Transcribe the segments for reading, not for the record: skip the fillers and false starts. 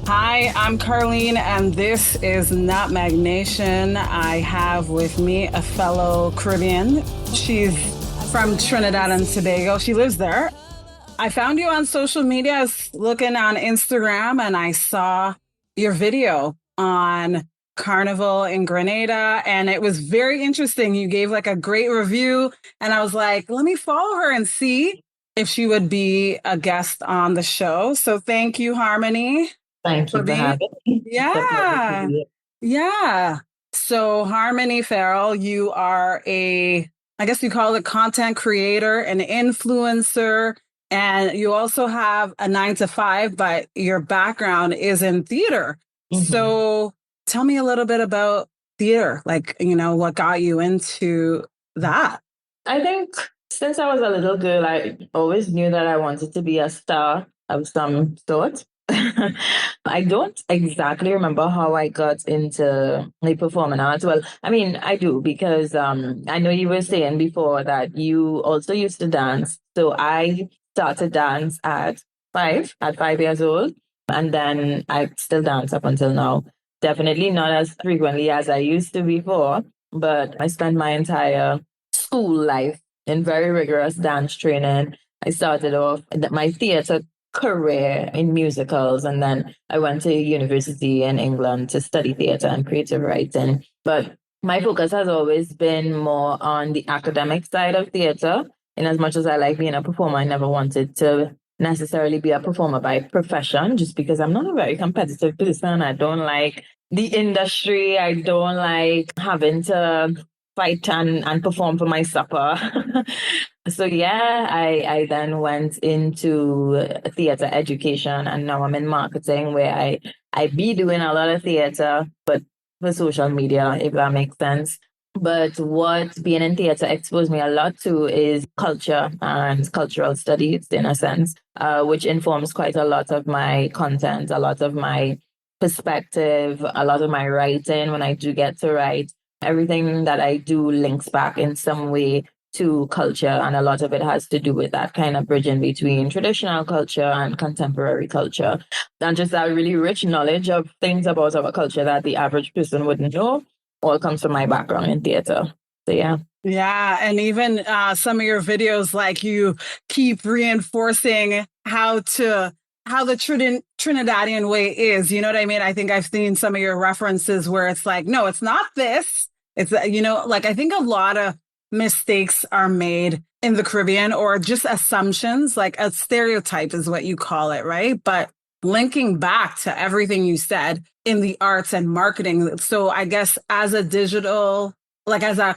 Hi, I'm Carlene, and this is Nutmeg Nation. I have with me a fellow Caribbean. She's from Trinidad and Tobago. She lives there. I found you on social media. I was looking on Instagram, and I saw your video on Carnival in Grenada, and it was very interesting. You gave like a great review, and I was like, let me follow her and see if she would be a guest on the show. So thank you, Harmony. Thank you for having me. Yeah. Yeah. So Harmony Farrell, you are I guess you call it content creator, an influencer, and you also have a 9 to 5, but your background is in theater. Mm-hmm. So tell me a little bit about theater, like, what got you into that? I think since I was a little girl, I always knew that I wanted to be a star of some sort. I don't exactly remember how I got into the performing arts. Well, I mean, I do because I know you were saying before that you also used to dance. So I started dance at 5 years old, and then I still dance up until now. Definitely not as frequently as I used to before, but I spent my entire school life in very rigorous dance training. I started off my theater career in musicals, and then I went to university in England to study theater and creative writing. But my focus has always been more on the academic side of theater. In as much as I like being a performer, I never wanted to necessarily be a performer by profession, just because I'm not a very competitive person. I don't like the industry. I don't like having to fight and perform for my supper. So yeah, I then went into theater education, and now I'm in marketing, where I be doing a lot of theater, but for social media, if that makes sense. But what being in theater exposed me a lot to is culture and cultural studies, in a sense, which informs quite a lot of my content, a lot of my perspective, a lot of my writing. When I do get to write, everything that I do links back in some way to culture, and a lot of it has to do with that kind of bridging between traditional culture and contemporary culture, and just that really rich knowledge of things about our culture that the average person wouldn't know, all comes from my background in theater. So yeah, and even some of your videos, like, you keep reinforcing how the Trinidadian way is, you know what I mean? I think I've seen some of your references where it's like, no, it's not this. It's, like, I think a lot of mistakes are made in the Caribbean, or just assumptions, like a stereotype is what you call it, right? But linking back to everything you said in the arts and marketing. So I guess as a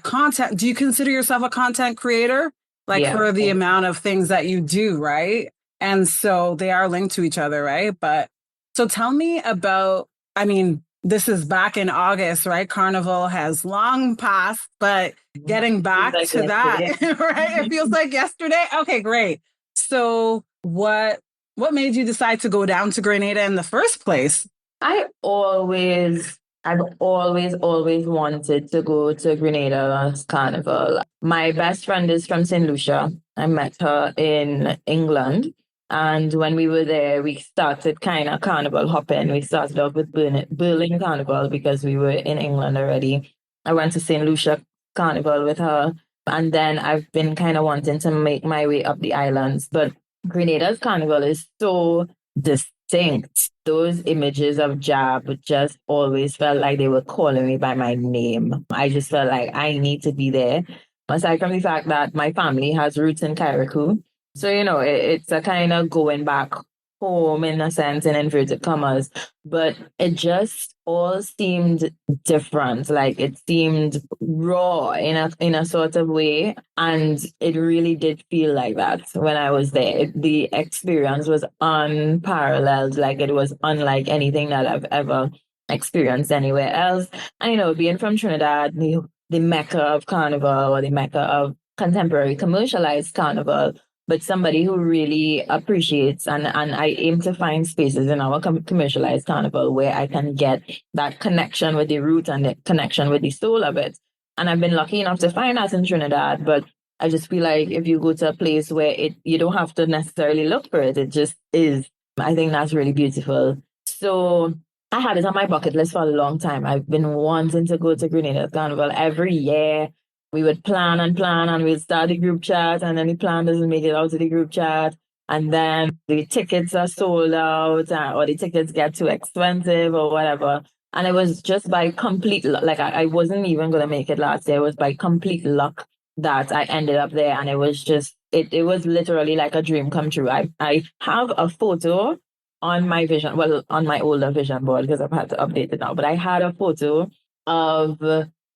content, do you consider yourself a content creator? Like, for the amount of things that you do, right? And so they are linked to each other, right? But so tell me about, this is back in August, right? Carnival has long passed, but getting back to that, right? It feels like yesterday. Okay, great. So what made you decide to go down to Grenada in the first place? I've always wanted to go to Grenada's Carnival. My best friend is from St. Lucia. I met her in England. And when we were there, we started kind of carnival hopping. We started off with Berlin Carnival because we were in England already. I went to St. Lucia Carnival with her. And then I've been kind of wanting to make my way up the islands. But Grenada's Carnival is so distinct. Those images of Jab just always felt like they were calling me by my name. I just felt like I need to be there. Aside from the fact that my family has roots in Carriacou. So, it's a kind of going back home, in a sense, in inverted commas, but it just all seemed different. Like, it seemed raw in a sort of way. And it really did feel like that when I was there. The experience was unparalleled. Like, it was unlike anything that I've ever experienced anywhere else. And, being from Trinidad, the mecca of Carnival, or the mecca of contemporary commercialized Carnival, but somebody who really appreciates, and I aim to find spaces in our commercialized Carnival where I can get that connection with the root and the connection with the soul of it. And I've been lucky enough to find that in Trinidad, but I just feel like if you go to a place where you don't have to necessarily look for it, it just is. I think that's really beautiful. So I had it on my bucket list for a long time. I've been wanting to go to Grenada Carnival every year. We would plan and we'd start the group chat, and then the plan doesn't make it out to the group chat. And then the tickets are sold out, or the tickets get too expensive or whatever. And it was just by complete luck. Like I wasn't even going to make it last year. It was by complete luck that I ended up there. And it was just, it was literally like a dream come true. I have a photo on my vision, well, on my older vision board, because I've had to update it now, but I had a photo of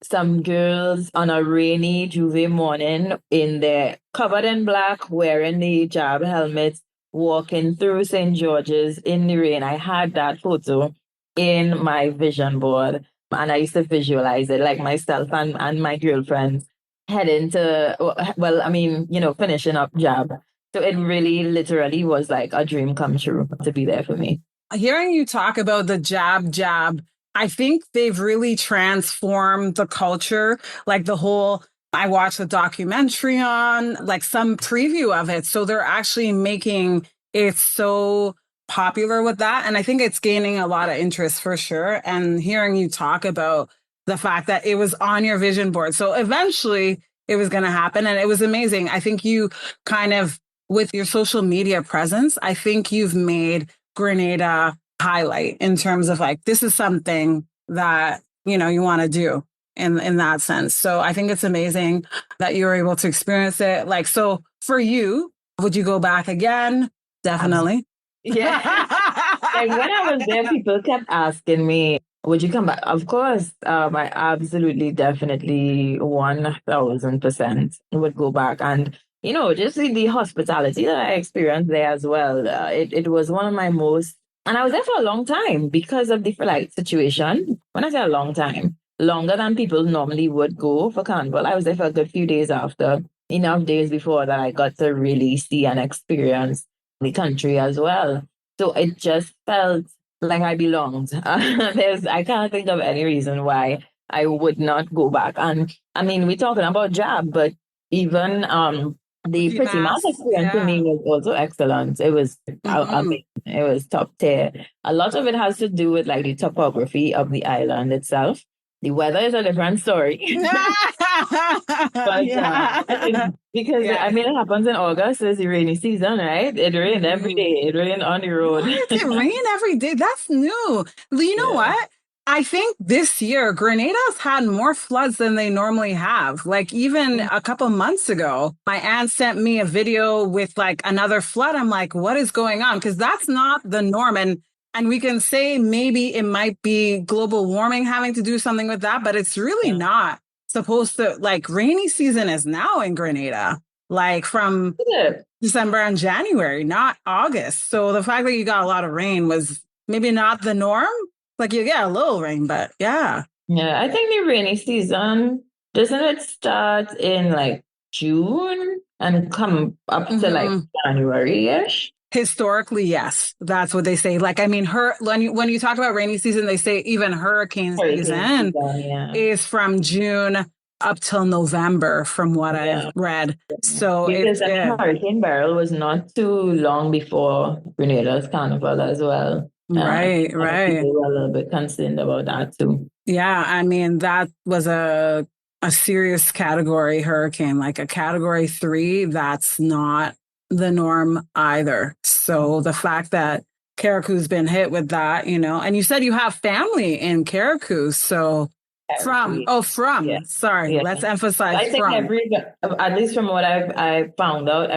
some girls on a rainy Juve morning in their covered in black, wearing the jab helmets, walking through St. George's in the rain. I had that photo in my vision board, and I used to visualize it, like myself and my girlfriends heading to, well, I mean, finishing up jab. So it really literally was like a dream come true to be there for me. Hearing you talk about the jab, I think they've really transformed the culture. Like I watched a documentary on like some preview of it. So they're actually making it so popular with that. And I think it's gaining a lot of interest for sure. And hearing you talk about the fact that it was on your vision board. So eventually it was going to happen. And it was amazing. I think you kind of, with your social media presence, I think you've made Grenada highlight in terms of like, this is something that, you want to do in that sense. So I think it's amazing that you were able to experience it. Like, so for you, would you go back again? Definitely. Yeah. Like when I was there, people kept asking me, would you come back? Of course, I absolutely, definitely 1000% would go back. And just the hospitality that I experienced there as well. It was one of my most, and I was there for a long time because of the flight situation. When I say a long time, longer than people normally would go for Carnival. I was there for a good few days after, enough days before that I got to really see and experience the country as well. So it just felt like I belonged. I can't think of any reason why I would not go back. And I mean, we're talking about jab, but even the pretty mass experience to me was also excellent. It was amazing. It was top tier. A lot of it has to do with like the topography of the island itself. The weather is a different story. But because I mean, it happens in August. It's the rainy season, right? It rained every day. It rained on the road. It rained every day. That's new. You know what? I think this year Grenada's had more floods than they normally have. Like even a couple months ago, my aunt sent me a video with like another flood. I'm like, what is going on? Because that's not the norm. And we can say maybe it might be global warming having to do something with that, but it's really not supposed to. Like rainy season is now in Grenada, like from December and January, not August. So the fact that you got a lot of rain was maybe not the norm. Like you get a little rain, but yeah. Yeah, I think the rainy season, doesn't it start in like June and come up to like January-ish? Historically, yes. That's what they say. Like, I mean, when you talk about rainy season, they say even hurricane season is from June up till November, from what I've read. So because Hurricane Beryl was not too long before Grenada's Carnival as well. Right. People were a little bit concerned about that too. Yeah, I mean, that was a serious category hurricane, like a category 3. That's not the norm either. So the fact that Caracu's been hit with that, and you said you have family in Caracu, so let's emphasize I think at least from what I found out,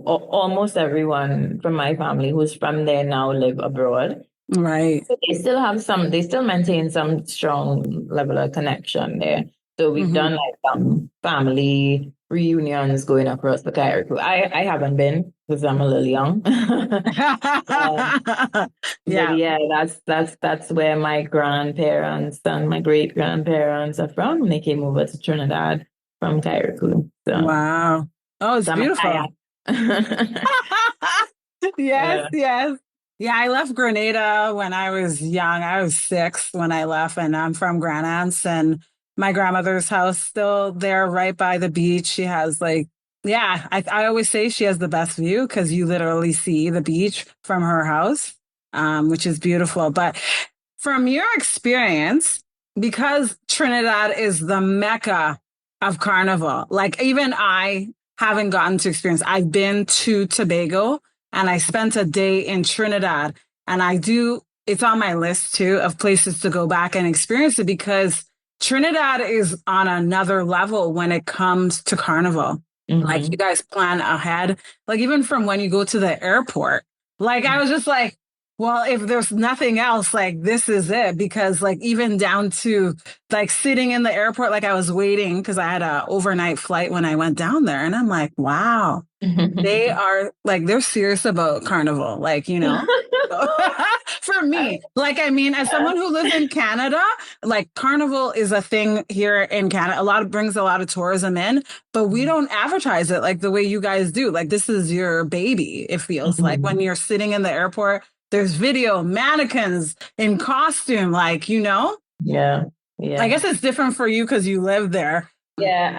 almost everyone from my family who's from there now live abroad. Right. So they still maintain some strong level of connection there. So we've done like some family reunions going across the Caribbean. I haven't been because I'm a little young. That's where my grandparents and my great grandparents are from. They came over to Trinidad from Caribbean. So. Wow! Oh, it's beautiful. Yes. Yeah, I left Grenada when I was young. I was 6 when I left, and I'm from Grand Anse, and my grandmother's house still there right by the beach. She has I always say she has the best view because you literally see the beach from her house. which is beautiful. But from your experience, because Trinidad is the mecca of Carnival, like even I haven't gotten to experience, I've been to Tobago and I spent a day in Trinidad, and it's on my list too of places to go back and experience it, because Trinidad is on another level when it comes to Carnival. Mm-hmm. Like you guys plan ahead, like even from when you go to the airport. Like I was just like, well, if there's nothing else, like this is it. Because like even down to like sitting in the airport, like I was waiting because I had an overnight flight when I went down there. And I'm like, wow, they are like, they're serious about Carnival. Like, you know, for me, like, I mean, as someone who lives in Canada, like Carnival is a thing here in Canada. Brings a lot of tourism in, but we don't advertise it like the way you guys do. Like this is your baby. It feels like when you're sitting in the airport, there's video, mannequins in costume, like, you know? Yeah. Yeah. I guess it's different for you because you live there. Yeah,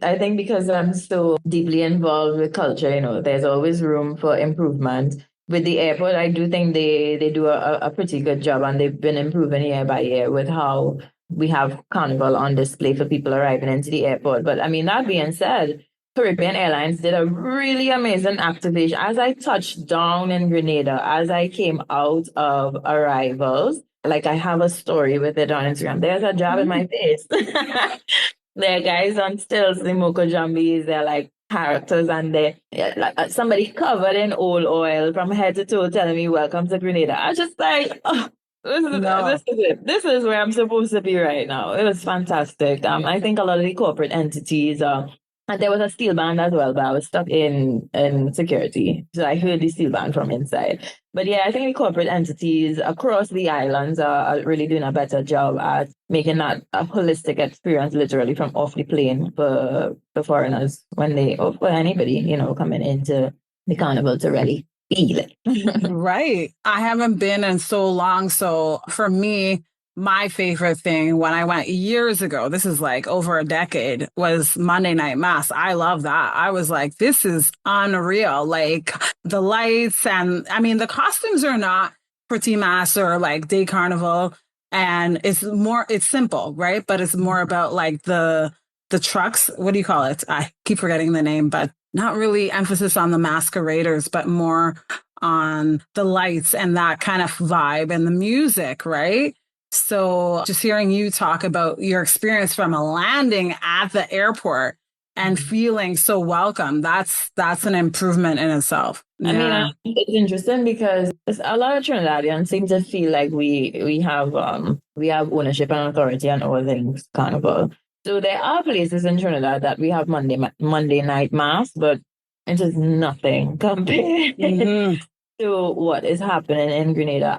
I think because I'm so deeply involved with culture, you know, there's always room for improvement. With the airport, I do think they do a pretty good job, and they've been improving year by year with how we have Carnival on display for people arriving into the airport. But I mean, that being said, Caribbean Airlines did a really amazing activation. As I touched down in Grenada, as I came out of arrivals, like I have a story with it on Instagram. There's a job in my face. There are guys on stills, the Moko Jumbies, they're like characters, and like somebody covered in old oil from head to toe telling me, welcome to Grenada. I was just like, oh, this is it. This is where I'm supposed to be right now. It was fantastic. I think a lot of the corporate entities and there was a steel band as well, but I was stuck in security. So I heard the steel band from inside. But yeah, I think the corporate entities across the islands are really doing a better job at making that a holistic experience, literally from off the plane for foreigners or for anybody, you know, coming into the Carnival to really feel it. Right. I haven't been in so long. So for me, my favorite thing when I went years ago, this is like over a decade, was Monday Night Mass. I love that. I was like, this is unreal. Like the lights, and I mean, the costumes are not pretty mass or like day carnival. And it's simple, right? But it's more about like the trucks. What do you call it? I keep forgetting the name, but not really emphasis on the masqueraders, but more on the lights and that kind of vibe and the music, right? So just hearing you talk about your experience from a landing at the airport and feeling so welcome, that's an improvement in itself. I mean, I think it's interesting because a lot of Trinidadians seem to feel like we have ownership and authority on all things Carnival. So there are places in Trinidad that we have Monday night mass, but it is nothing compared to what is happening in Grenada.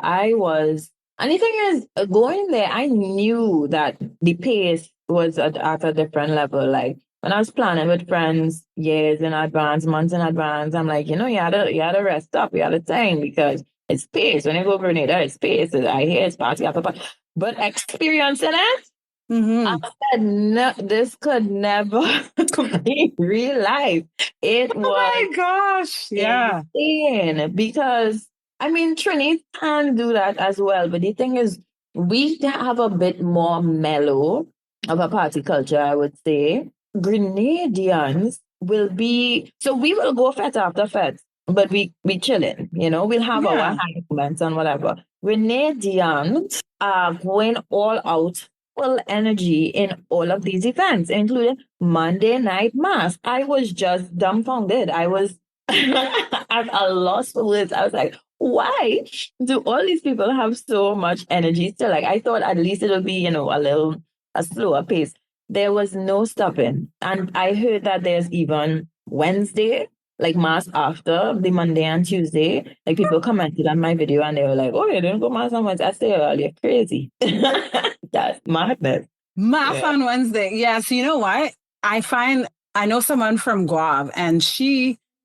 And the thing is, going there, I knew that the pace was at a different level. Like when I was planning with friends years in advance, months in advance, I'm like, you know, you had to rest up, you had to think, because it's pace. When you go to Grenada, it's pace. I hear it's party after party. But experiencing it, I said, no, this could never be real life. It was, oh my gosh, yeah, insane, because I mean, Trini can do that as well. But the thing is, we have a bit more mellow of a party culture, I would say. Grenadians will be, so we will go fete after fete, but we chilling, you know, we'll have our high moments and whatever. Grenadians are going all out, full energy in all of these events, including Monday Night Mass. I was just dumbfounded. I was at a loss for words. I was like, why do all these people have so much energy still? Like, I thought at least it'll be, you know, a slower pace. There was no stopping. And I heard that there's even Wednesday, like mass after the Monday and Tuesday. Like people commented on my video and they were like, oh, you didn't go mass on Wednesday. I stay early. You're crazy. That's madness. Mass on Wednesday. Yeah. So you know what? I know someone from Guav, and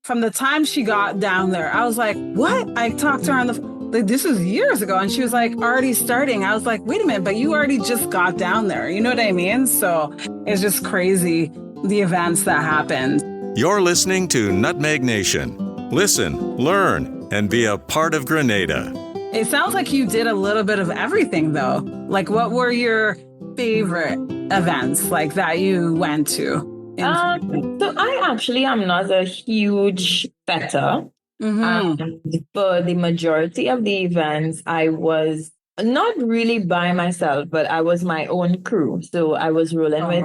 from the time she got down there, I was like, what? I talked to her on this was years ago, and she was like, already starting. I was like, wait a minute, but you already just got down there. You know what I mean? So it's just crazy, the events that happened. You're listening to Nutmeg Nation. Listen, learn, and be a part of Grenada. It sounds like you did a little bit of everything, though. Like, what were your favorite events like that you went to? So I actually am not a huge fetter. For the majority of the events, I was not really by myself, but I was my own crew. So I was rolling with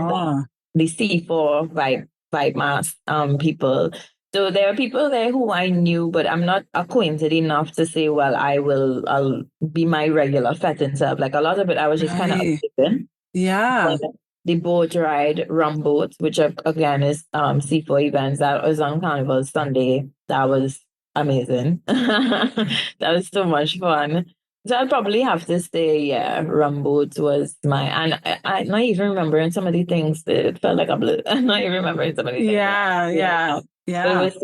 the C4 vibe mass people. So there are people there who I knew, but I'm not acquainted enough to say, well, I'll be my regular fetting self. Like a lot of it, I was just kind of observing. Yeah. The boat ride, rum boat, which again is C4 events. That was on Carnival Sunday. That was amazing. That was so much fun. So I'd probably have to say, yeah, rum boat was and I'm not even remembering some of the things. It felt like I'm not even remembering some of the things. Yeah. But it was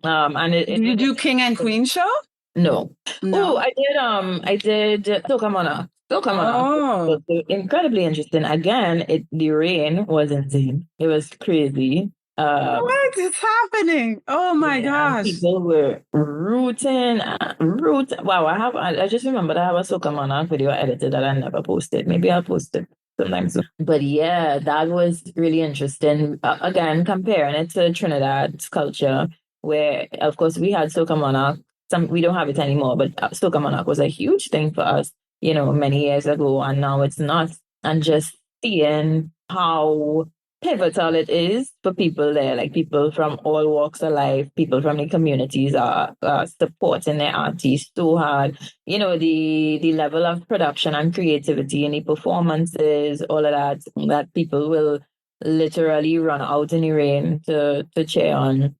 and did you do King and Queen show? No. Oh, I did Soca Monarch. Oh, Incredibly interesting. Again, the rain was insane. It was crazy. What is happening? Oh my gosh. People were rooting. Wow, I just remembered I have a Soca Monarch video edited that I never posted. Maybe I'll post it sometime soon. But yeah, that was really interesting. Again, comparing it to Trinidad's culture, where of course we had Soca Monarch. We don't have it anymore, but Soca Monarch was a huge thing for us, many years ago, and now it's not. And just seeing how pivotal it is for people there, like people from all walks of life, people from the communities are supporting their artists so hard. The level of production and creativity in the performances, all of that people will literally run out in the rain to cheer on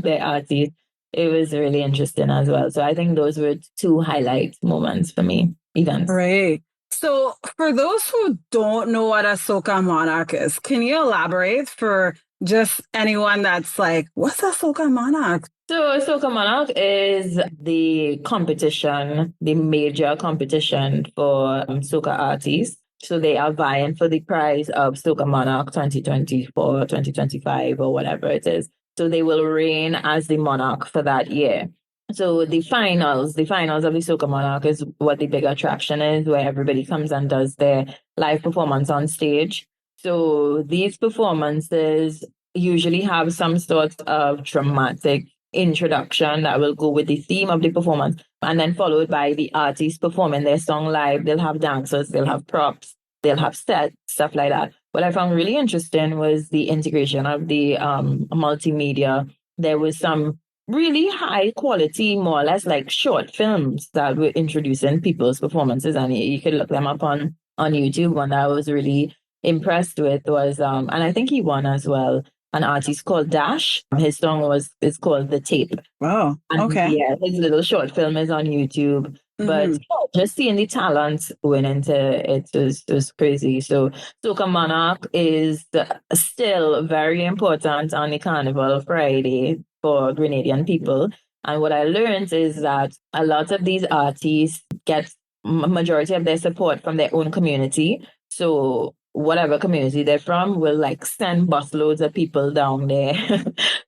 their artists. It was really interesting as well. So I think those were two highlight moments for me, events. Great. So for those who don't know what a Soca Monarch is, can you elaborate for just anyone that's like, what's a Soca Monarch? So Soca Monarch is the competition, the major competition for Soca artists. So they are vying for the prize of Soca Monarch 2024, 2025, or whatever it is. So they will reign as the monarch for that year. So the finals of the Soca Monarch is what the big attraction is, where everybody comes and does their live performance on stage. So these performances usually have some sort of dramatic introduction that will go with the theme of the performance, and then followed by the artists performing their song live. They'll have dancers, they'll have props, they'll have sets, stuff like that. What I found really interesting was the integration of the multimedia. There was some really high quality, more or less like short films that were introducing people's performances, and you could look them up on YouTube. One that I was really impressed with was, and I think he won as well, an artist called Dash. His song is called The Tape. Wow. Okay. Yeah, his little short film is on YouTube. But just seeing the talent went into it was crazy. So Soca Monarch is still very important on the Carnival Friday for Grenadian people. And what I learned is that a lot of these artists get majority of their support from their own community. So whatever community they're from will like send busloads of people down there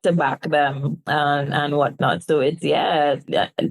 to back them and whatnot. So it's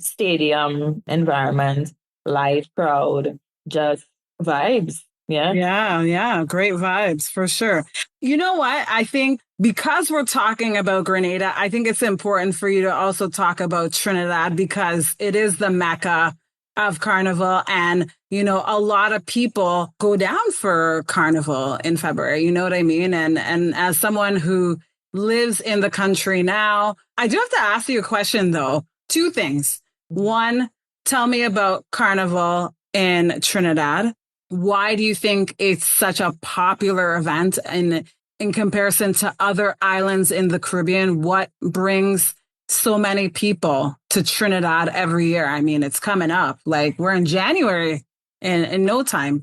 stadium environment, live crowd, just vibes. Yeah. Great vibes for sure. You know what? I think because we're talking about Grenada, I think it's important for you to also talk about Trinidad, because it is the Mecca of Carnival. And, a lot of people go down for Carnival in February. You know what I mean? And as someone who lives in the country now, I do have to ask you a question, though. Two things. One, tell me about Carnival in Trinidad. Why do you think it's such a popular event in comparison to other islands in the Caribbean? What brings so many people to Trinidad every year? I mean, it's coming up. Like, we're in January in no time,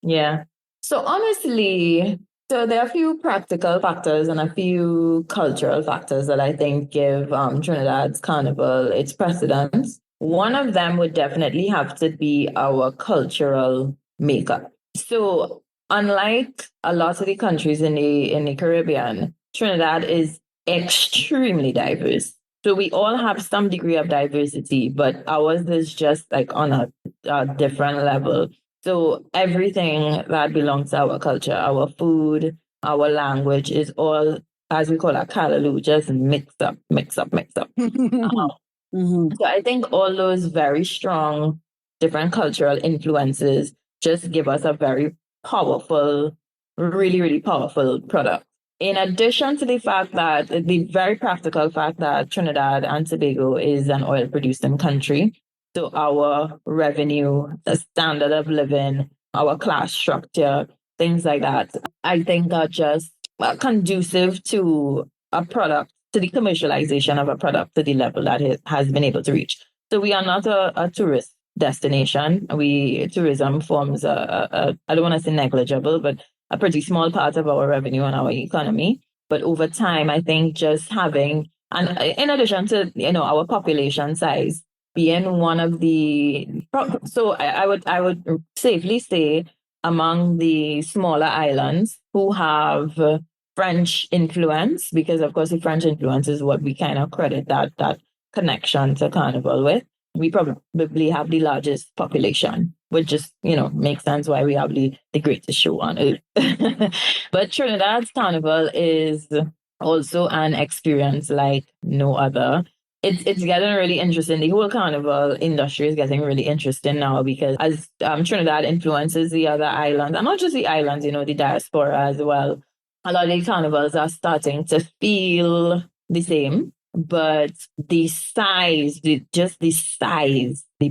Yeah. So honestly, there are a few practical factors and a few cultural factors that I think give Trinidad's Carnival its precedence. One of them would definitely have to be our cultural makeup. So unlike a lot of the countries in the Caribbean, Trinidad is extremely diverse. So we all have some degree of diversity, but ours is just like on a different level. So everything that belongs to our culture, our food, our language is all, as we call it, callaloo, just mixed up, mix up, mix up. So I think all those very strong different cultural influences just give us a very powerful, really, really powerful product. In addition to the fact that the very practical fact that Trinidad and Tobago is an oil producing country, so our revenue, the standard of living, our class structure, things like that, I think are just conducive to a product, to the commercialization of a product to the level that it has been able to reach. So we are not a tourist destination. Tourism forms I don't want to say negligible, but a pretty small part of our revenue and our economy. But over time, I think just having, and in addition to, our population size being one of the, so I would safely say among the smaller islands who have French influence, because of course the French influence is what we kind of credit that connection to Carnival with. We probably have the largest population, which just, makes sense why we have the greatest show on earth. But Trinidad's Carnival is also an experience like no other. It's getting really interesting. The whole Carnival industry is getting really interesting now because as Trinidad influences the other islands, and not just the islands, the diaspora as well. A lot of the carnivals are starting to feel the same, but the size, the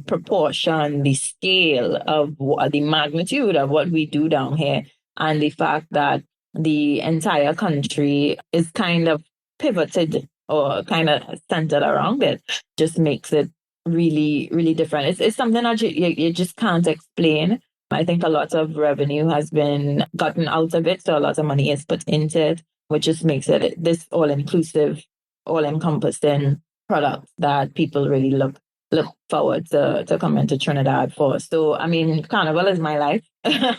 proportion, the scale of the magnitude of what we do down here, and the fact that the entire country is kind of pivoted or kind of centered around it just makes it really, really different. It's something that you just can't explain. I think a lot of revenue has been gotten out of it, so a lot of money is put into it, which just makes it this all-inclusive, all-encompassing product that people really look forward to coming to Trinidad for. So, I mean, Carnival is my life. People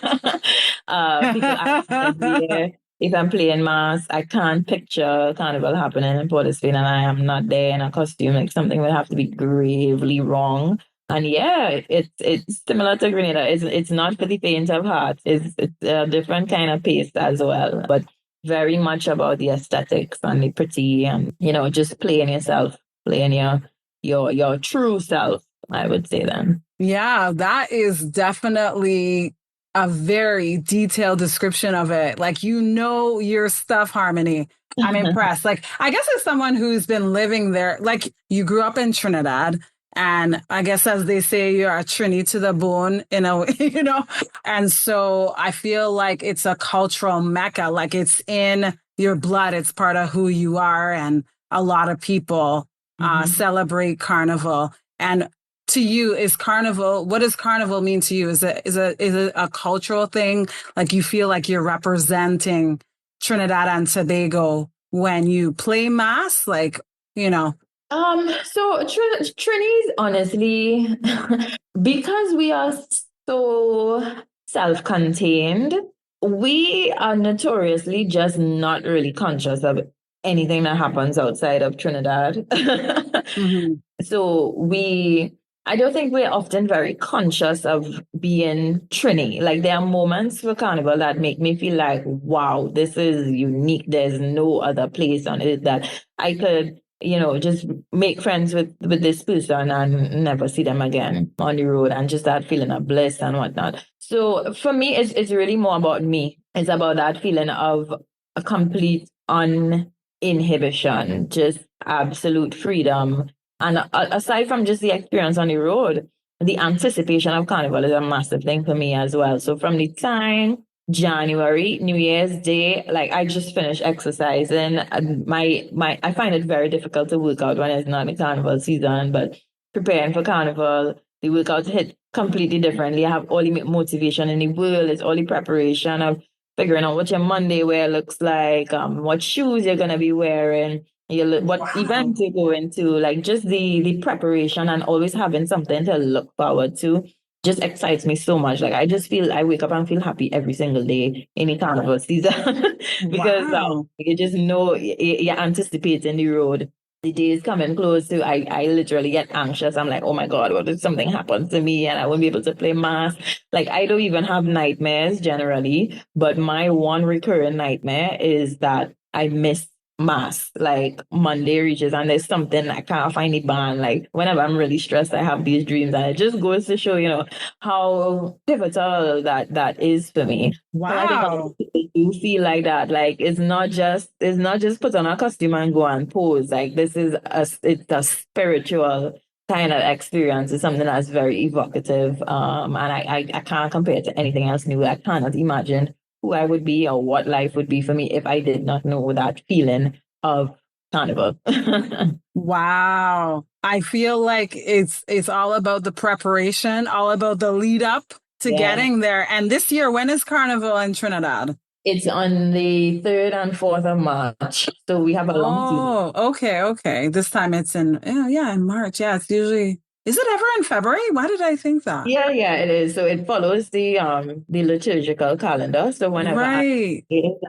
ask me every year if I'm playing mass. I can't picture Carnival happening in Port of Spain and I am not there in a costume. Like something would have to be gravely wrong. And yeah, it's similar to Grenada. It's not for the faint of heart. It's a different kind of pace as well, but very much about the aesthetics and the pretty and just playing yourself, playing your true self, I would say then. Yeah, that is definitely a very detailed description of it. Like, your stuff, Harmony. I'm impressed. Like, I guess as someone who's been living there, like you grew up in Trinidad. And I guess, as they say, you're a Trini to the bone, in a way, And so I feel like it's a cultural mecca, like it's in your blood. It's part of who you are. And a lot of people celebrate Carnival. And to you, what does Carnival mean to you? Is it a cultural thing? Like you feel like you're representing Trinidad and Tobago when you play mass? Like, So Trinis, honestly, because we are so self-contained, we are notoriously just not really conscious of anything that happens outside of Trinidad. So I don't think we're often very conscious of being Trini. Like there are moments for Carnival that make me feel like, wow, this is unique. There's no other place on earth that I could just make friends with this person and never see them again on the road, and just that feeling of bliss and whatnot. So for me, it's really more about me. It's about that feeling of a complete uninhibition, just absolute freedom. And aside from just the experience on the road, the anticipation of Carnival is a massive thing for me as well. So from the time January, New Year's Day, like I just finished exercising. And I find it very difficult to work out when it's not the Carnival season, but preparing for Carnival, the workout hit completely differently. I have all the motivation in the world. It's all the preparation of figuring out what your Monday wear looks like, what shoes you're gonna be wearing, what event you're going to, like just the preparation and always having something to look forward to just excites me so much. Like I wake up and feel happy every single day in the Carnival season because you just know you're anticipating the road the days coming close to, I literally get anxious. I'm like, oh my God, what if something happens to me and I won't be able to play mass? Like, I don't even have nightmares generally, but my one recurring nightmare is that I miss mass. Like, Monday reaches and there's something I can't find the band. Like, whenever I'm really stressed, I have these dreams, and it just goes to show, how pivotal that is for me. Wow. And I think a lot of people do feel like that. Like, it's not just put on a costume and go and pose. Like, it's a spiritual kind of experience. It's something that's very evocative. And I can't compare it to anything else new. I cannot imagine who I would be or what life would be for me if I did not know that feeling of Carnival. Wow. I feel like it's all about the preparation, all about the lead up to getting there. And this year, when is Carnival in Trinidad? It's on the 3rd and 4th of March. So we have a long season. Oh, okay. This time it's in March. Yeah, it's usually. Is it ever in February? Why did I think that? Yeah, it is. So it follows the liturgical calendar. So whenever it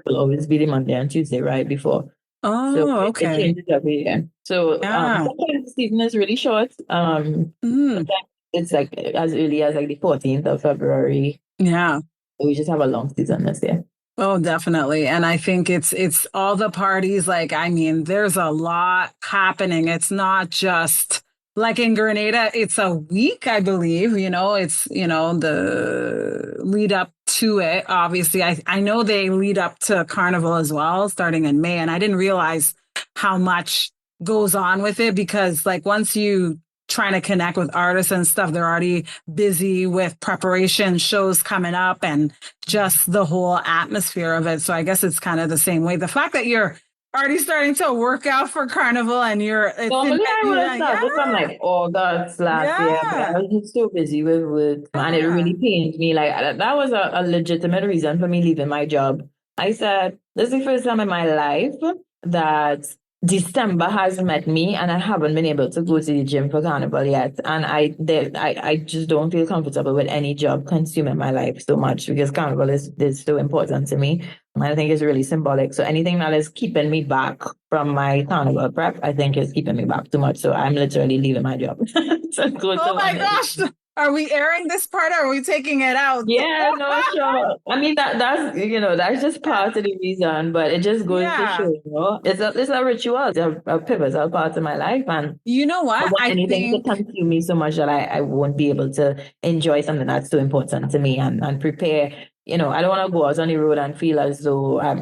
will always be the Monday and Tuesday right before. Oh, so okay. It changes every year. So sometimes the season is really short. Sometimes it's like as early as like the 14th of February. Yeah. We just have a long season this year. Oh, definitely. And I think it's all the parties. Like, I mean, there's a lot happening. It's not just like in Grenada, it's a week, I believe, it's, the lead up to it. Obviously, I know they lead up to Carnival as well, starting in May. And I didn't realize how much goes on with it, because like once you trying to connect with artists and stuff, they're already busy with preparation, shows coming up, and just the whole atmosphere of it. So I guess it's kind of the same way. The fact that you're already starting to work out for Carnival and normally I would have started from like August last year, but I was just so busy with work, and it really pained me. Like, that was a legitimate reason for me leaving my job. I said, this is the first time in my life that December has met me and I haven't been able to go to the gym for Carnival yet. And I just don't feel comfortable with any job consuming my life so much, because Carnival is so important to me. And I think it's really symbolic. So anything that is keeping me back from my Carnival prep, I think is keeping me back too much. So I'm literally leaving my job. Oh my gosh. Are we airing this part or are we taking it out? Yeah, no, sure. I mean, that's just part of the reason, but it just goes to show, it's a ritual, it's a pivotal part of my life. And you know what? I want anything to consume me so much that I won't be able to enjoy something that's so important to me and prepare. I don't want to go out on the road and feel as though I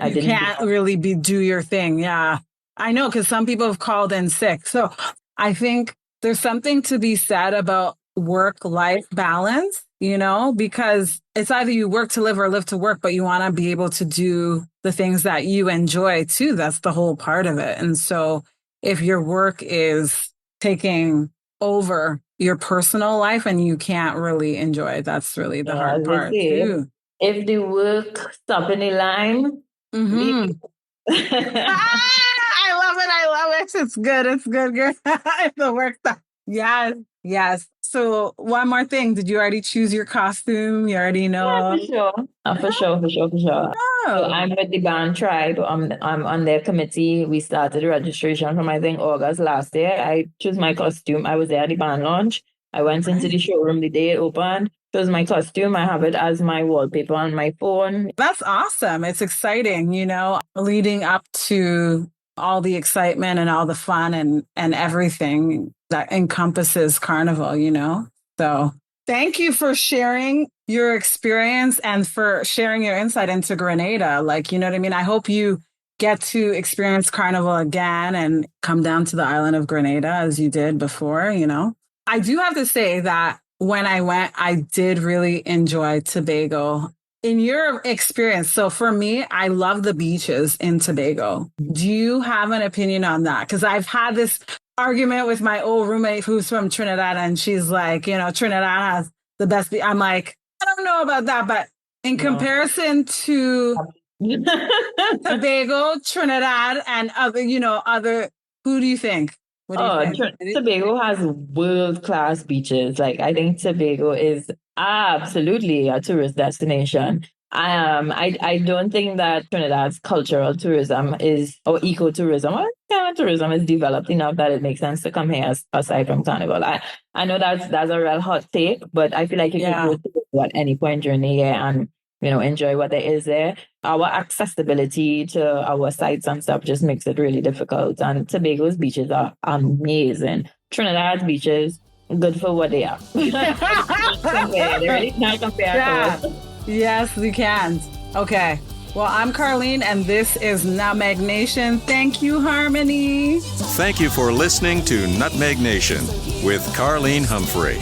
can't really do your thing. Yeah, I know, because some people have called in sick. So I think there's something to be said about work-life balance, because it's either you work to live or live to work, but you want to be able to do the things that you enjoy too. That's the whole part of it. And so if your work is taking over your personal life and you can't really enjoy it, that's really the hard part too. If the work stop in the line, I love it. It's good. If the work stuff. Yes. So one more thing. Did you already choose your costume? You already know? Yeah, for sure. Oh. So I'm with the band tribe. I'm on their committee. We started registration from, I think, August last year. I chose my costume. I was there at the band launch. I went into the showroom the day it opened. Chose my costume. I have it as my wallpaper on my phone. That's awesome. It's exciting, leading up to all the excitement and all the fun and everything that encompasses Carnival, So thank you for sharing your experience and for sharing your insight into Grenada. Like, you know what I mean? I hope you get to experience Carnival again and come down to the island of Grenada as you did before, I do have to say that when I went, I did really enjoy Tobago. In your experience, so for me, I love the beaches in Tobago. Do you have an opinion on that? Because I've had this argument with my old roommate who's from Trinidad, and she's like, Trinidad has the best I'm like, I don't know about that, but in comparison to Tobago, Trinidad, and other, who do you think? What do you think? Tobago has world-class beaches. Like, I think Tobago is absolutely a tourist destination. I don't think that Trinidad's cultural tourism or ecotourism or kind of tourism is developed enough that it makes sense to come here aside from Carnival. I know that's a real hot take, but I feel like if you go to at any point during the year and enjoy what there is there, our accessibility to our sites and stuff just makes it really difficult. And Tobago's beaches are amazing. Trinidad's beaches, good for what they are. They really can't compare. Yeah. Yes, we can. Okay. Well, I'm Carlene, and this is Nutmeg Nation. Thank you, Harmony. Thank you for listening to Nutmeg Nation with Carlene Humphrey.